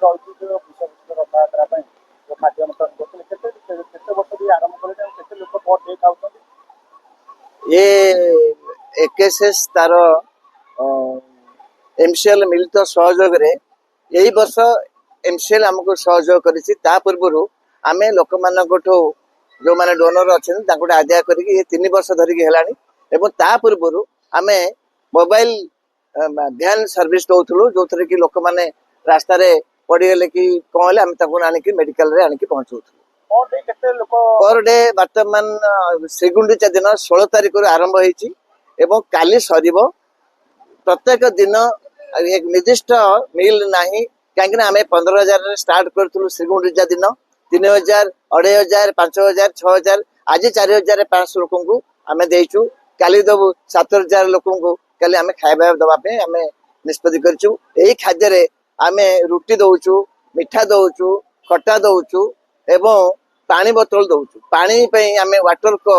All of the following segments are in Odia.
ରହିଛି ଯୋଉ ବିଶ୍ୱ ରଥଯାତ୍ରା ପାଇଁ ଯୋଉ ଖାଦ୍ୟ ବଣ୍ଟନ କରୁଥିଲେ କେତେ ବର୍ଷ ବି ଆରମ୍ଭ କଲେ କେତେ ଲୋକ ଭୋଟ ଦେଇ ଖାଉଛନ୍ତି? ଏ ଏକେଏସଏସ୍ ତାର ଏମସିଏଲ ମିଳିତ ସହଯୋଗରେ ଏଇ ବର୍ଷ ଏମସିଏଲ ଆମକୁ ସହଯୋଗ କରିଛି। ତା ପୂର୍ବରୁ ଆମେ ଲୋକମାନଙ୍କଠୁ ଯୋଉମାନେ ଡୋନର ଅଛନ୍ତି ତାଙ୍କୁ ଆଦାୟ କରିକି 3 ବର୍ଷ ଧରିକି ହେଲାଣି ଏବଂ ତା ପୂର୍ବରୁ ଆମେ ମୋବାଇଲ ଭ୍ୟାନ ସର୍ଭିସ ଦଉଥିଲୁ ଯୋଉଥିରେ କି ଲୋକମାନେ ରାସ୍ତାରେ ପଡ଼ିଗଲେ କି କଣ ହେଲେ ଆମେ ତାଙ୍କୁ ଆଣିକି ମେଡିକାଲରେ ଆଣିକି ପହଞ୍ଚଉଥିଲୁ। କେତେ ଲୋକ ପର ଡେ ବର୍ତ୍ତମାନ ଶ୍ରୀଗୁଣ୍ଡିଚା ଦିନ 16 ତାରିଖରୁ ଆରମ୍ଭ ହେଇଛି ଏବଂ କାଲି ସରିବ। ପ୍ରତ୍ୟେକ ଦିନ ଏକ ନିର୍ଦ୍ଦିଷ୍ଟ ମିଲ୍ ନାହିଁ କାହିଁକି ନା ଆମେ 15,000 ଷ୍ଟାର୍ଟ କରିଥିଲୁ ଶ୍ରୀଗୁଣ୍ଡିଚା ଦିନ 3,000, 2,500, 5,000, 6,000 ଆଜି 4,500 ଲୋକଙ୍କୁ ଆମେ ଦେଇଛୁ। କାଲି ଦେବୁ 7,000 ଲୋକଙ୍କୁ କାଲି ଆମେ ଖାଇବା ଦେବା ପାଇଁ ଆମେ ନିଷ୍ପତ୍ତି କରିଛୁ। ଏହି ଖାଦ୍ୟରେ ଆମେ ରୁଟି ଦଉଛୁ, ମିଠା ଦଉଛୁ, ଖଟା ଦଉଛୁ ଏବଂ ପାଣି ବୋତଲ ଦଉଛୁ। ପାଣି ପାଇଁ ଆମେ ୱାଟରକୋ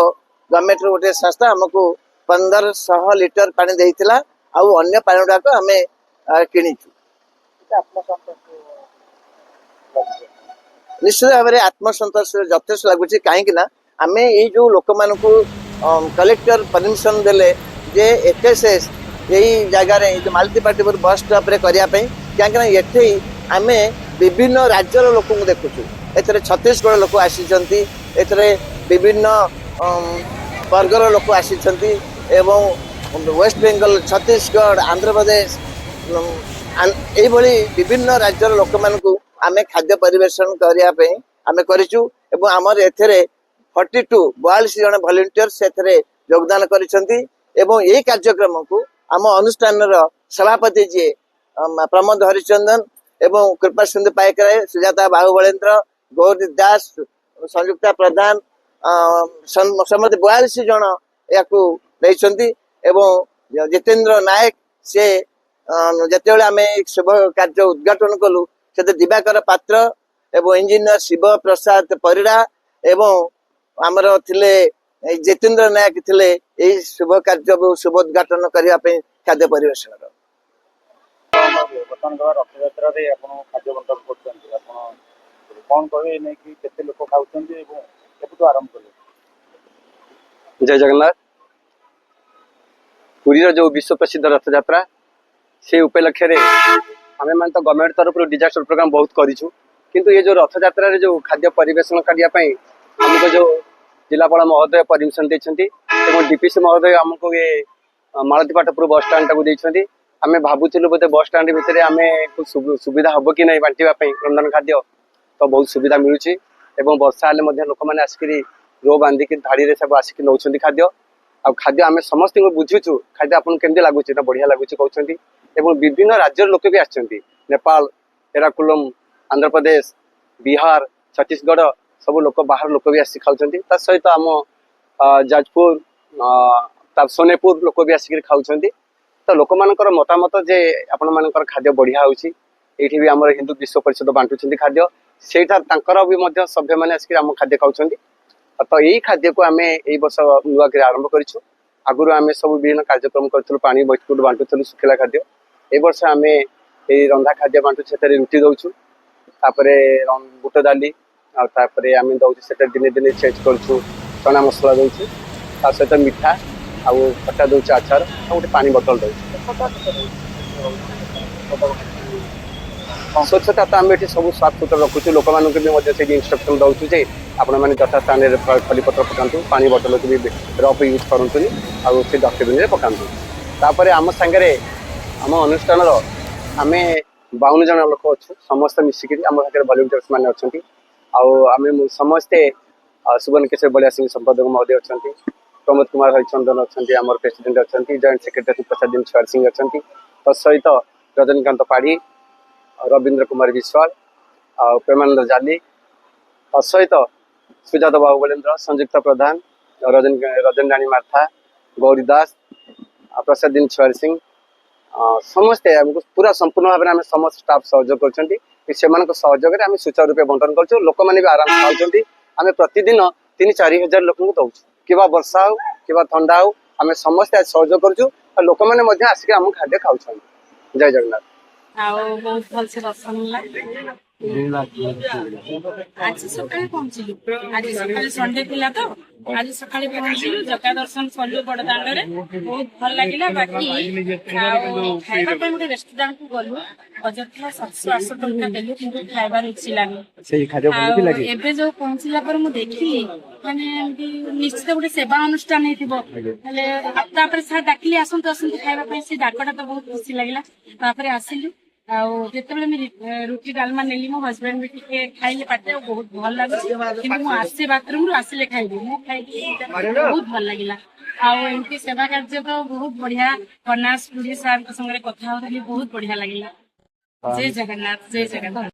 ଗଭର୍ଣ୍ଣମେଣ୍ଟର ଗୋଟେ ସଂସ୍ଥା ଆମକୁ 1,500 ଲିଟର ପାଣି ଦେଇଥିଲା ଆଉ ଅନ୍ୟ ପାଣି ଗୁଡାକ ଆମେ କିଣିଛୁ। ନିଶ୍ଚିତ ଭାବରେ ଆତ୍ମସନ୍ତୋଷ ଯଥେଷ୍ଟ ଲାଗୁଛି କାହିଁକି ନା ଆମେ ଏଇ ଯୋଉ ଲୋକମାନଙ୍କୁ କଲେକ୍ଟର ପରମିଶନ ଦେଲେ ଯେ ଏକେଏସଏସ୍ ଏଇ ଜାଗାରେ ମାଲତିପାଟିପୁର ବସ୍ ଷ୍ଟପରେ କରିବା ପାଇଁ କାହିଁକି ନା ଏଠି ଆମେ ବିଭିନ୍ନ ରାଜ୍ୟର ଲୋକଙ୍କୁ ଦେଖୁଛୁ। ଏଥିରେ ଛତିଶଗଡ଼ ଲୋକ ଆସିଛନ୍ତି, ଏଥିରେ ବିଭିନ୍ନ ବର୍ଗର ଲୋକ ଆସିଛନ୍ତି ଏବଂ ୱେଷ୍ଟ ବେଙ୍ଗଲ, ଛତିଶଗଡ଼, ଆନ୍ଧ୍ରପ୍ରଦେଶ ଏଇଭଳି ବିଭିନ୍ନ ରାଜ୍ୟର ଲୋକମାନଙ୍କୁ ଆମେ ଖାଦ୍ୟ ପରିବେଷଣ କରିବା ପାଇଁ ଆମେ କରିଛୁ ଏବଂ ଆମର ଏଥିରେ 42 ଜଣ ଭଲେଣ୍ଟିୟର ସେଥିରେ ଯୋଗଦାନ କରିଛନ୍ତି ଏବଂ ଏହି କାର୍ଯ୍ୟକ୍ରମକୁ ଆମ ଅନୁଷ୍ଠାନର ସଭାପତି ଯିଏ ପ୍ରମୋଦ ହରିଚନ୍ଦନ ଏବଂ କୃପା ସିନ୍ଧୁ ପାଇକରାୟ, ସୁଜାତା ବାହୁବଳେନ୍ଦ୍ର, ଗୌରୀ ଦାସ, ସଂଯୁକ୍ତା ପ୍ରଧାନ ସମତେ 42 ଜଣ ଏହାକୁ ନେଇଛନ୍ତି ଏବଂ ଜିତେନ୍ଦ୍ର ନାୟକ ସେ ଯେତେବେଳେ ଆମେ ଶୁଭ କାର୍ଯ୍ୟ ଉଦ୍ଘାଟନ କଲୁ ସେଥିରେ ଦିବାକର ପାତ୍ର ଏବଂ ଇଞ୍ଜିନିୟର ଶିବ ପ୍ରସାଦ ପରିଡ଼ା ଏବଂ ଆମର ଥିଲେ ଜିତେନ୍ଦ୍ର ନାୟକ ଥିଲେ ଏହି ଶୁଭ କାର୍ଯ୍ୟକୁ ଶୁଭ ଉଦ୍ଘାଟନ କରିବା ପାଇଁ ଖାଦ୍ୟ ପରିବେଷଣର। ବର୍ତ୍ତମାନ ରଥଯାତ୍ରାରେ ଆପଣ ଖାଦ୍ୟ ବଣ୍ଟନ କରୁଛନ୍ତି, ଆପଣ କଣ କହିବେ ନେଇକି କେତେ ଲୋକ ଖାଉଛନ୍ତି ଏବଂ କେବେଠୁ ଆରମ୍ଭ କଲେ? जय जगन्नाथ। पुरीर जो विश्व प्रसिद्ध रथयात्रा से उपलक्ष्य आम मैंने तो गवर्नमेंट तरफ डिजास्टर प्रोग्राम बहुत करूँ किंतु ये जो रथयात्रा जो खाद्य परिवेषण करने आमको जो जिलापाल महोदय परमिशन देते डीपीसी महोदय आमको ये मालतीपाटपुर बस स्टाण टाक देते आम भावुलु बोधे बस स्टाण भितर आम सुविधा हम कि नहीं बांटापी रंधन खाद्य तो बहुत सुविधा मिलूँ वर्षा हेल्ले लोक मैंने आसिक रो बांधिक धाड़ी सब आसिक नौ खाद्य आ खाद्य आम समस्त बुझुचु खाद्य आपको केमती लगुच ना बढ़िया लगुच कहते विभिन्न राज्य लोक भी आछंती नेपाल, एराकुलम, आंध्र प्रदेश, बिहार, छत्तीसगढ़ सब लोक बाहर लोक भी आसिक खाऊंती सहित आम जाजपुर सोनेपुर लोक भी आसिक खाऊंती तो लोक मानकर मतामत जे आपण मानकर खाद्य बढ़िया होउची एठी भी हमर हिंदू विश्व परिषद बांटुछंती खाद्य सेठा तांकर भी मध्य सभ्य माने आसिक हम खाद्य खाऊंती तो यही खाद्य को आम यही वर्ष नुआ कर आरंभ करूँ। आगुरी आम सब विभिन्न कार्यक्रम करूँ, पानी बिस्कुट बांटुलु सुखिला खाद्य ए वर्ष आम ये रंधा खाद्य बांटू से रुटी दौचु बुट डाली आम दौचु से दिने दिने चेंज करूँ चना मसला दौचु ता सहित मिठा आउ खटा दौचु आचार आ गोटे पानी बोतल दौचु। स्वच्छता तो आम ये सब साफ सुथरा रखुचु लोक मान इन्स्ट्रक्शन दौचु जे आपण मैंने यथा स्थान खलीपत्र पकातु पानी बोतल को भी रफ यूज करूँ आउ से डस्टबिन में पकातु तापर आम सांगे आम अनुष्ठान आम 52 जन लोक अच्छु समस्त मिसिक आम पाखे भलेंटियर्स मैंने अच्छा आम समस्ते सुबर्ण केशर बलिया सिंह संपादक महोदय अच्छा, प्रमोद कुमार हरिचंदन अच्छा, आम प्रेसिडेंट अच्छा, जॉइंट सेक्रेटरी प्रसाद दिन छुआर सिंह अच्छा तत्सहित रजनीकांत पाढ़ी, रवींद्र कुमार विश्वाल, प्रेमानंद जाली तत्सहित सुजाता बाहुबलेन्द्र, संयुक्ता प्रधान, रजनी रानी मार्था, गौरी दास, प्रसाद दिन छुआर सिंह समस्ते आमको पूरा संपूर्ण भाव में समस्त स्टाफ सहयोग कर सहयोग आम सुचारू रूप बंटन कर लोक मैंने भी आराम खाऊँ आम प्रतिदिन 3-4 हजार लोक दौचु कि वर्षा हो कि ठंडा हो आम समस्ते सहयोग करूँ लोक मैंने आसिक आम खाद्य खाऊँ। जय जगन्नाथ। ଆଉ ବହୁତ ଭଲସେ ଦର୍ଶନ ହେଲା। ଆଜି ସକାଳେ ପହଞ୍ଚିଲୁ। ଆଜି ସକାଳେ ସଣ୍ଡେ ଥିଲା ତ ଆଜି ସକାଳେ ପହଞ୍ଚିଲୁ, ଜଗା ଦର୍ଶନ କଲୁ ବଡ ଦାଣ୍ଡରେ, ବହୁତ ଭଲ ଲାଗିଲା। ବାକି ଆଉ ଖାଇବା ପାଇଁ ଗୋଟେ ରେଷ୍ଟୁରାଣ୍ଟ କୁ ଗଲୁ, ଅଯଥା 700-800 ଟଙ୍କା ଦେଲୁ, କିନ୍ତୁ ଖାଇବା ରୁଚିଲାନି। ଆଉ ଏବେ ଯୋଉ ପହଞ୍ଚିଲା ପରେ ମୁଁ ଦେଖିଲି ମାନେ ଏମିତି ନିଶ୍ଚିତ ଗୋଟେ ସେବା ଅନୁଷ୍ଠାନ ହେଇଥିବ, ହେଲେ ତାପରେ ସାର୍ ଡାକିଲି ଆସନ୍ତୁ ଆସନ୍ତୁ ଖାଇବା ପାଇଁ, ସେ ଡାକଟା ତ ବହୁତ ଖୁସି ଲାଗିଲା। ତାପରେ ଆସିଲୁ, ଆଉ ଯେତେବେଳେ ମୁଁ ରୁଟି ଡାଲମା ନେଲି ମୋ ହଜବେଣ୍ଡ ବି ଟିକେ ଖାଇଲେ ପାଟିରେ, ଆଉ ବହୁତ ଭଲ ଲାଗୁଛି। କିନ୍ତୁ ମୁଁ ଆସେ ବାଥରୁମରୁ ଆସିଲେ ଖାଇବି, ମୁଁ ଖାଇକି ବହୁତ ଭଲ ଲାଗିଲା। ଆଉ ଏମିତି ସେବା କାର୍ଯ୍ୟ ତ ବହୁତ ବଢିଆ। କନ୍ୟାସ ପୁରୀ ସାର୍ଙ୍କ ସାଙ୍ଗରେ କଥା ହଉଥିଲି, ବହୁତ ବଢିଆ ଲାଗିଲା। ଜୟ ଜଗନ୍ନାଥ, ଜୟ ଜଗନ୍ନାଥ।